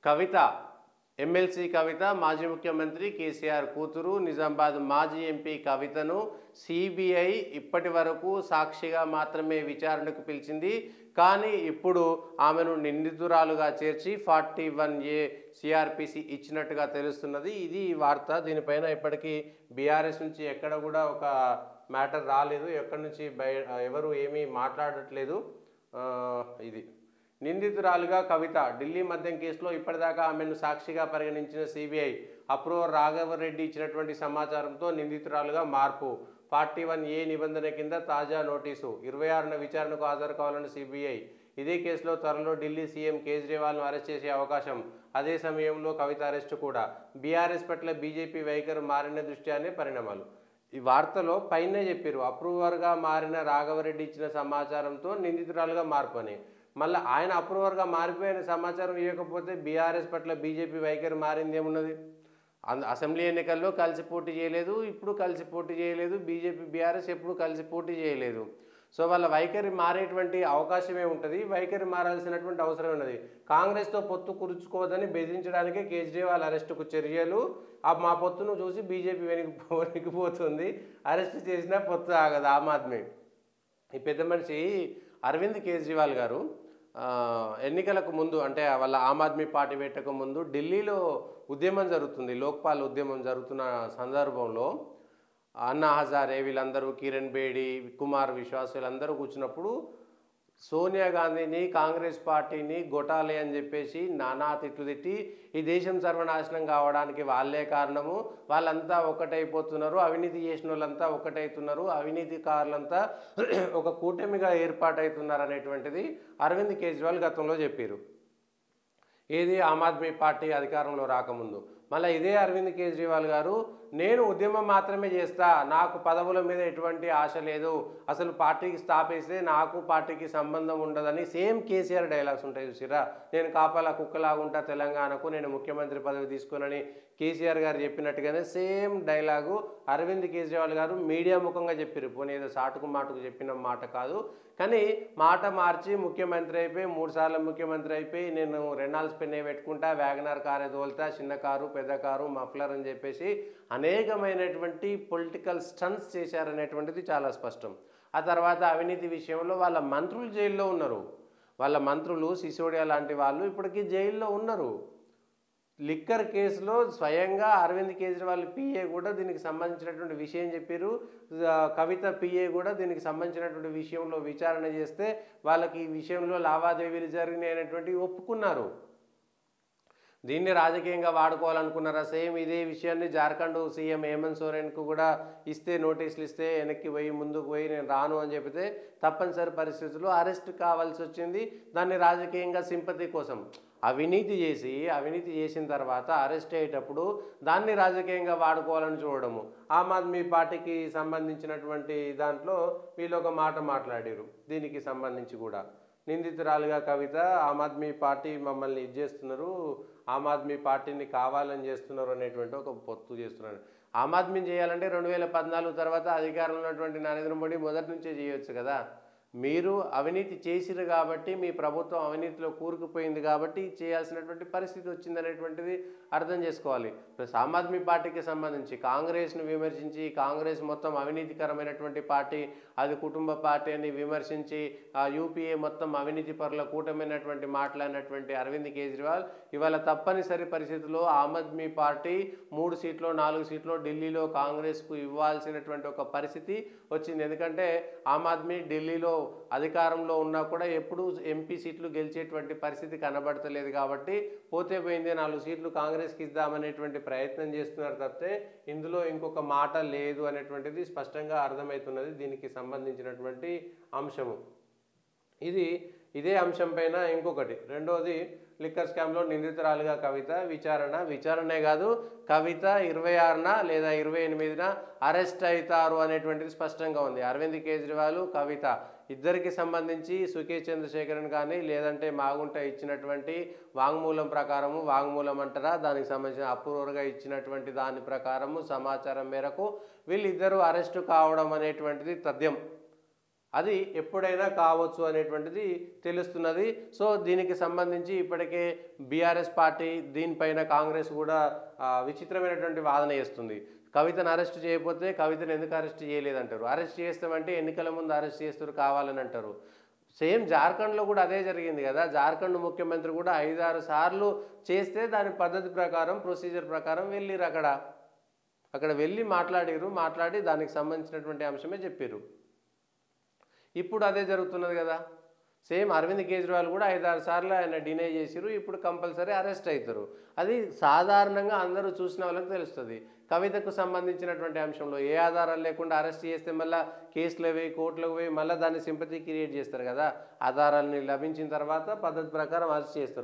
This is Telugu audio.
కవిత ఎమ్మెల్సీ కవిత మాజీ ముఖ్యమంత్రి కేసీఆర్ కూతురు నిజామాబాద్ మాజీ ఎంపీ కవితను సిబిఐ ఇప్పటి వరకు సాక్షిగా మాత్రమే విచారణకు పిలిచింది. కానీ ఇప్పుడు ఆమెను నిందితురాలుగా చేర్చి 41A సిఆర్పిసి ఇచ్చినట్టుగా తెలుస్తున్నది. ఇది వార్త. దీనిపైన ఇప్పటికీ బీఆర్ఎస్ నుంచి ఎక్కడ కూడా ఒక మ్యాటర్ రాలేదు, ఎక్కడి నుంచి ఎవరు ఏమీ మాట్లాడట్లేదు. ఇది నిందితురాలుగా కవిత ఢిల్లీ మద్యం కేసులో ఇప్పటిదాకా ఆమెను సాక్షిగా పరిగణించిన సిబిఐ అప్రూవర్ రాఘవరెడ్డి ఇచ్చినటువంటి సమాచారంతో నిందితురాలుగా మార్పు. 41A నిబంధన కింద తాజా నోటీసు. 26న విచారణకు హాజరు కావాలని సిబిఐ. ఇదే కేసులో త్వరలో ఢిల్లీ సీఎం కేజ్రీవాల్ను అరెస్ట్ చేసే అవకాశం. అదే సమయంలో కవిత అరెస్టు కూడా. బీఆర్ఎస్ పట్ల బీజేపీ వైఖరి మారిన దృష్ట్యానే పరిణామాలు. ఈ వార్తలో పైనే చెప్పారు, అప్రూవర్గా మారిన రాఘవరెడ్డి ఇచ్చిన సమాచారంతో నిందితురాలుగా మార్పు అని. మళ్ళీ ఆయన అప్రూవర్గా మారిపోయిన సమాచారం ఇవ్వకపోతే బీఆర్ఎస్ పట్ల బీజేపీ వైఖరి మారింది ఏమున్నది? అసెంబ్లీ ఎన్నికల్లో కలిసి పోటీ చేయలేదు, ఇప్పుడు కలిసి పోటీ చేయలేదు. బీజేపీ బీఆర్ఎస్ ఎప్పుడు కలిసి పోటీ చేయలేదు. సో వాళ్ళ వైఖరి మారేటువంటి అవకాశమే ఉంటుంది, వైఖరి మారాల్సినటువంటి అవసరం ఉన్నది. కాంగ్రెస్తో పొత్తు కురుచుకోవద్దని బెదిరించడానికే కేజ్రీవాల్ అరెస్టుకు చర్యలు. మా పొత్తును చూసి బీజేపీ వెనక్కిపోతుంది. అరెస్ట్ చేసినా పొత్తు ఆగదు ఆమ్ ఆద్మీ. ఈ పెద్ద మనిషి అరవింద్ కేజ్రీవాల్ గారు ఎన్నికలకు ముందు, అంటే వాళ్ళ ఆమ్ ఆద్మీ పార్టీ పెట్టక ముందు ఢిల్లీలో ఉద్యమం జరుగుతుంది, లోక్పాల్ ఉద్యమం జరుగుతున్న సందర్భంలో అన్నా హజారే వీళ్ళందరూ, కిరణ్ బేడి, కుమార్ విశ్వాస్ వీళ్ళందరూ కూర్చున్నప్పుడు సోనియా గాంధీని కాంగ్రెస్ పార్టీని గొటాలే అని చెప్పేసి నానా తిట్లు తిట్టి ఈ దేశం సర్వనాశనం కావడానికి వాళ్ళే కారణము, వాళ్ళంతా ఒకటైపోతున్నారు, అవినీతి చేసిన వాళ్ళంతా ఒకటవుతున్నారు, అవినీతికారులంతా ఒక కూటమిగా ఏర్పాటవుతున్నారు అనేటువంటిది అరవింద్ కేజ్రీవాల్ గతంలో చెప్పారు. ఏది ఆమ్ ఆద్మీ పార్టీ అధికారంలో రాకముందు. మళ్ళీ ఇదే అరవింద్ కేజ్రీవాల్ గారు, నేను ఉద్యమం మాత్రమే చేస్తా, నాకు పదవుల మీద ఎటువంటి ఆశ లేదు, అసలు పార్టీకి స్థాపిస్తే నాకు పార్టీకి సంబంధం ఉండదని సేమ్ కేసీఆర్ డైలాగ్స్ ఉంటాయి చూసిరా. నేను కాపాల కుక్కలాగుంటా తెలంగాణకు, నేను ముఖ్యమంత్రి పదవి తీసుకోనని కేసీఆర్ గారు చెప్పినట్టుగానే సేమ్ డైలాగు అరవింద్ కేజ్రీవాల్ గారు మీడియా ముఖంగా చెప్పారు. పోనీ ఏదో సాటుకు మాటుకు చెప్పిన మాట కాదు, కానీ మాట మార్చి ముఖ్యమంత్రి అయిపోయి 3 సార్లు ముఖ్యమంత్రి అయిపోయి నేను రెనాల్డ్స్ పెన్నే పెట్టుకుంటా, వ్యాగనార్ కారే తోలుతా, చిన్న కారు పెద్ద కారు మఫ్లర్ అని చెప్పేసి అనేకమైనటువంటి పొలిటికల్ స్టంట్స్ చేశారనేటువంటిది చాలా స్పష్టం. ఆ తర్వాత అవినీతి విషయంలో వాళ్ళ మంత్రులు జైల్లో ఉన్నారు. వాళ్ళ మంత్రులు సిసోడియా లాంటి వాళ్ళు ఇప్పటికీ జైల్లో ఉన్నారు. లిక్కర్ కేసులో స్వయంగా అరవింద్ కేజ్రీవాల్ పిఏ కూడా దీనికి సంబంధించినటువంటి విషయం చెప్పారు. కవిత పిఏ కూడా దీనికి సంబంధించినటువంటి విషయంలో విచారణ చేస్తే వాళ్ళకి ఈ విషయంలో లావాదేవీలు జరిగినాయి అనేటువంటివి ఒప్పుకున్నారు. దీన్ని రాజకీయంగా వాడుకోవాలనుకున్నారా? సేమ్ ఇదే విషయాన్ని జార్ఖండ్ సీఎం హేమంత్ సోరెన్కు కూడా ఇస్తే, నోటీసులు ఇస్తే వెనక్కి పోయి ముందుకు పోయి నేను రాను అని చెబితే తప్పనిసరి పరిస్థితుల్లో అరెస్ట్ కావాల్సి వచ్చింది. దాన్ని రాజకీయంగా సింపతి కోసం అవినీతి చేసిన తర్వాత అరెస్ట్ అయ్యేటప్పుడు దాన్ని రాజకీయంగా వాడుకోవాలని చూడడము. ఆమ్ ఆద్మీ పార్టీకి సంబంధించినటువంటి దాంట్లో వీళ్ళు ఒక మాట మాట్లాడారు. దీనికి సంబంధించి కూడా నిందితురాలుగా కవిత, ఆమ్ ఆద్మీ పార్టీ మమ్మల్ని చేస్తున్నారు, ఆమ్ ఆద్మీ పార్టీని కావాలని చేస్తున్నారు అనేటువంటి ఒక పొత్తు చేస్తున్నారు. ఆమ్ ఆద్మీని చేయాలంటే 2014 తర్వాత అధికారంలో ఉన్నటువంటి నరేంద్ర మోడీ మొదటి నుంచే చేయొచ్చు కదా. మీరు అవినీతి చేసిరు కాబట్టి, మీ ప్రభుత్వం అవినీతిలో కూరుకుపోయింది కాబట్టి చేయాల్సినటువంటి పరిస్థితి వచ్చిందనేటువంటిది అర్థం చేసుకోవాలి. ప్లస్ ఆమ్ ఆద్మీ పార్టీకి సంబంధించి కాంగ్రెస్ను విమర్శించి, కాంగ్రెస్ మొత్తం అవినీతికరమైనటువంటి పార్టీ, అది కుటుంబ పార్టీ అని విమర్శించి యూపీఏ మొత్తం అవినీతి పరుల కూటమైనటువంటి మాట్లాడినటువంటి అరవింద్ కేజ్రీవాల్ ఇవాళ తప్పనిసరి పరిస్థితుల్లో ఆమ్ ఆద్మీ పార్టీ 3 సీట్లో 4 సీట్లో ఢిల్లీలో కాంగ్రెస్కు ఇవ్వాల్సినటువంటి ఒక పరిస్థితి వచ్చింది. ఎందుకంటే ఆమ్ ఆద్మీ ఢిల్లీలో అధికారంలో ఉన్నా కూడా ఎప్పుడు ఎంపీ సీట్లు గెలిచేటువంటి పరిస్థితి కనబడతలేదు. కాబట్టి పోతే పోయిందే 4 సీట్లు కాంగ్రెస్కి ఇద్దామనేటువంటి ప్రయత్నం చేస్తున్నారు తప్పితే ఇందులో ఇంకొక మాట లేదు అనేటువంటిది స్పష్టంగా అర్థమవుతున్నది దీనికి సంబంధించినటువంటి అంశము. ఇదే అంశం పైన ఇంకొకటి, రెండోది లిక్కర్ స్కామ్లో నిందితురాలుగా కవిత విచారణే కాదు, కవిత 26న లేదా 28న అరెస్ట్ అవుతారు అనేటువంటిది స్పష్టంగా ఉంది. అరవింద్ కేజ్రీవాల్, కవిత ఇద్దరికి సంబంధించి సుకేష్ చంద్రశేఖరన్ కానీ లేదంటే మాగుంట ఇచ్చినటువంటి వాంగ్మూలం ప్రకారము, వాంగ్మూలం అంటారా దానికి సంబంధించిన అప్రూవర్గా ఇచ్చినటువంటి దాని ప్రకారము సమాచారం మేరకు వీళ్ళిద్దరూ అరెస్టు కావడం అనేటువంటిది తథ్యం. అది ఎప్పుడైనా కావచ్చు అనేటువంటిది తెలుస్తున్నది. సో దీనికి సంబంధించి ఇప్పటికే బీఆర్ఎస్ పార్టీ దీనిపైన కాంగ్రెస్ కూడా విచిత్రమైనటువంటి వాదన చేస్తుంది. కవితను అరెస్ట్ చేయకపోతే కవితను ఎందుకు అరెస్ట్ చేయలేదంటారు. అరెస్ట్ చేస్తామంటే ఎన్నికల ముందు అరెస్ట్ చేస్తారు కావాలని అంటారు. సేమ్ జార్ఖండ్లో కూడా అదే జరిగింది కదా. జార్ఖండ్ ముఖ్యమంత్రి కూడా 5-6 సార్లు చేస్తే దాని పద్ధతి ప్రకారం ప్రొసీజర్ ప్రకారం వెళ్ళిరు. అక్కడ వెళ్ళి మాట్లాడి దానికి సంబంధించినటువంటి అంశమే చెప్పారు. ఇప్పుడు అదే జరుగుతున్నది కదా. సేమ్ అరవింద్ కేజ్రీవాల్ కూడా 5-6 సార్లు ఆయన డినై చేసిరు. ఇప్పుడు కంపల్సరీ అరెస్ట్ అవుతారు. అది సాధారణంగా అందరూ చూసిన వాళ్ళకి తెలుస్తుంది. కవితకు సంబంధించినటువంటి అంశంలో ఏ ఆధారాలు లేకుండా అరెస్ట్ చేస్తే మళ్ళీ కేసులు పోయి కోర్టులకు పోయి మళ్ళీ దాన్ని సింపతి క్రియేట్ చేస్తారు కదా. ఆధారాలని లభించిన తర్వాత పద్ధతి ప్రకారం అరెస్ట్ చేస్తారు.